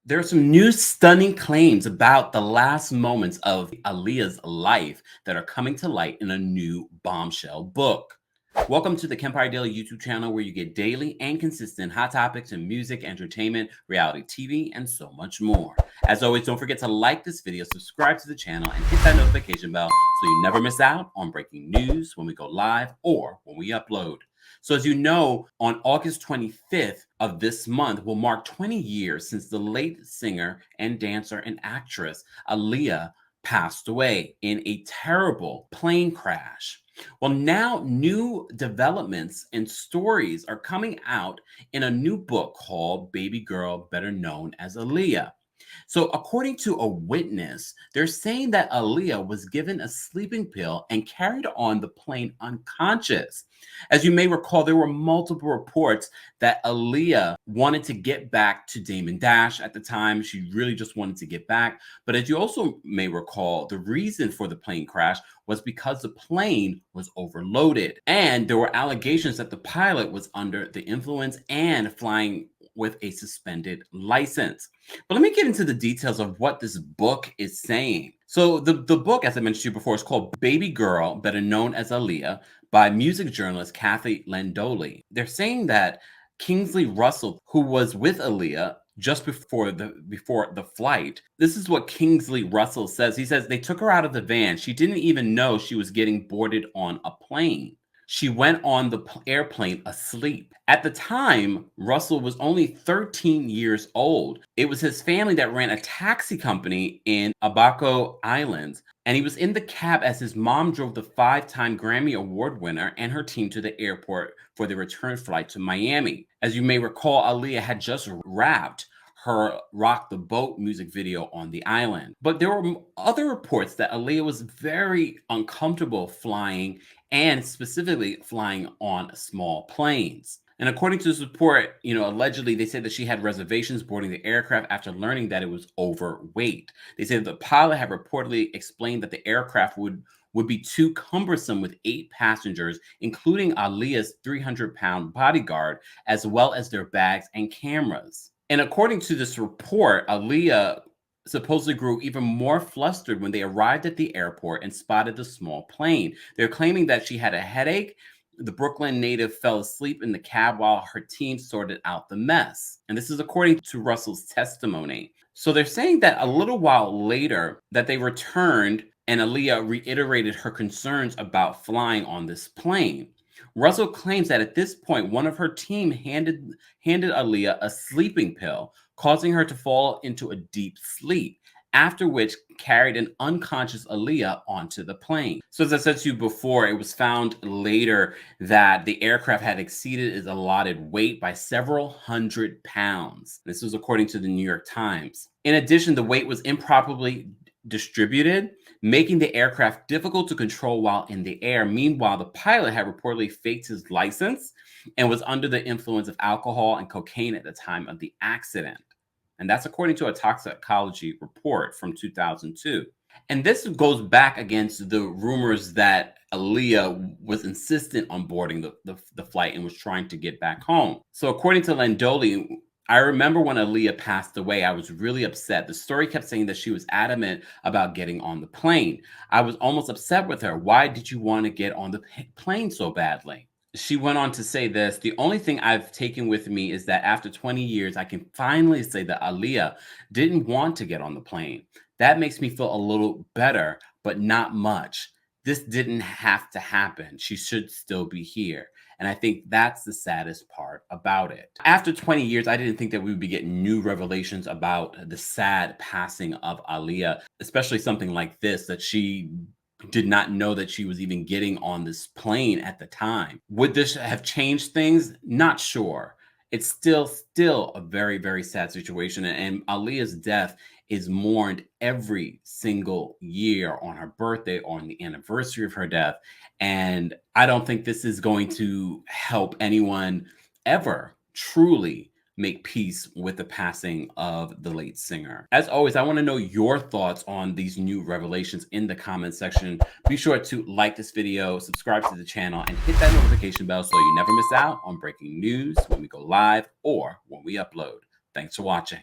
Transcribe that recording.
There are some new stunning claims about the last moments of Aaliyah's life that are coming to light in a new bombshell book. Welcome to the Kempire Daily YouTube channel, where you get daily and consistent hot topics in music, entertainment, reality TV, and so much more. As always, don't forget to like this video, subscribe to the channel, and hit that notification bell so you never miss out on breaking news when we go live or when we upload. So as you know, on August 25th of this month will mark 20 years since the late singer and dancer and actress Aaliyah passed away in a terrible plane crash. Well, now new developments and stories are coming out in a new book called Baby Girl, Better Known as Aaliyah. So, according to a witness, they're saying that Aaliyah was given a sleeping pill and carried on the plane unconscious. As you may recall, there were multiple reports that Aaliyah wanted to get back to Damon Dash at the time. She really just wanted to get back. But as you also may recall, the reason for the plane crash was because the plane was overloaded. And there were allegations that the pilot was under the influence and flying with a suspended license. But let me get into the details of what this book is saying. So the book, as I mentioned to you before, is called Baby Girl, Better Known as Aaliyah, by music journalist Kathy Landoli. They're saying that Kingsley Russell, who was with Aaliyah just before the flight, this is what Kingsley Russell says. He says they took her out of the van. She didn't even know she was getting boarded on a plane. She went on the airplane asleep. At the time, Russell was only 13 years old. It was his family that ran a taxi company in Abaco Islands, and he was in the cab as his mom drove the 5-time Grammy Award winner and her team to the airport for the return flight to Miami. As you may recall, Aaliyah had just wrapped her Rock the Boat music video on the island. But there were other reports that Aaliyah was very uncomfortable flying, and specifically flying on small planes. And according to this report, allegedly they said that she had reservations boarding the aircraft after learning that it was overweight. They said the pilot had reportedly explained that the aircraft would be too cumbersome with 8 passengers, including Aaliyah's 300-pound bodyguard, as well as their bags and cameras. And according to this report, Aaliyah supposedly grew even more flustered when they arrived at the airport and spotted the small plane. They're claiming that she had a headache. The Brooklyn native fell asleep in the cab while her team sorted out the mess. And this is according to Russell's testimony. So they're saying that a little while later that they returned and Aaliyah reiterated her concerns about flying on this plane. Russell claims that at this point, one of her team handed Aaliyah a sleeping pill, causing her to fall into a deep sleep, after which carried an unconscious Aaliyah onto the plane. So as I said to you before, it was found later that the aircraft had exceeded its allotted weight by several hundred pounds. This was according to the New York Times. In addition, the weight was improperly distributed, making the aircraft difficult to control while in the air. Meanwhile, the pilot had reportedly faked his license and was under the influence of alcohol and cocaine at the time of the accident. And that's according to a toxicology report from 2002. And this goes back against the rumors that Aaliyah was insistent on boarding the flight and was trying to get back home. So according to Landoli, I remember when Aaliyah passed away, I was really upset. The story kept saying that she was adamant about getting on the plane. I was almost upset with her. Why did you want to get on the plane so badly? She went on to say this: the only thing I've taken with me is that after 20 years, I can finally say that Aaliyah didn't want to get on the plane. That makes me feel a little better, but not much. This didn't have to happen. She should still be here. And I think that's the saddest part about it. After 20 years, I didn't think that we would be getting new revelations about the sad passing of Aaliyah, especially something like this, that she did not know that she was even getting on this plane at the time. Would this have changed things? Not sure. It's still a very, very sad situation. And Aaliyah's death is mourned every single year on her birthday or on the anniversary of her death. And I don't think this is going to help anyone ever truly make peace with the passing of the late singer. As always, I want to know your thoughts on these new revelations in the comment section. Be sure to like this video, subscribe to the channel, and hit that notification bell so you never miss out on breaking news when we go live or when we upload. Thanks for watching.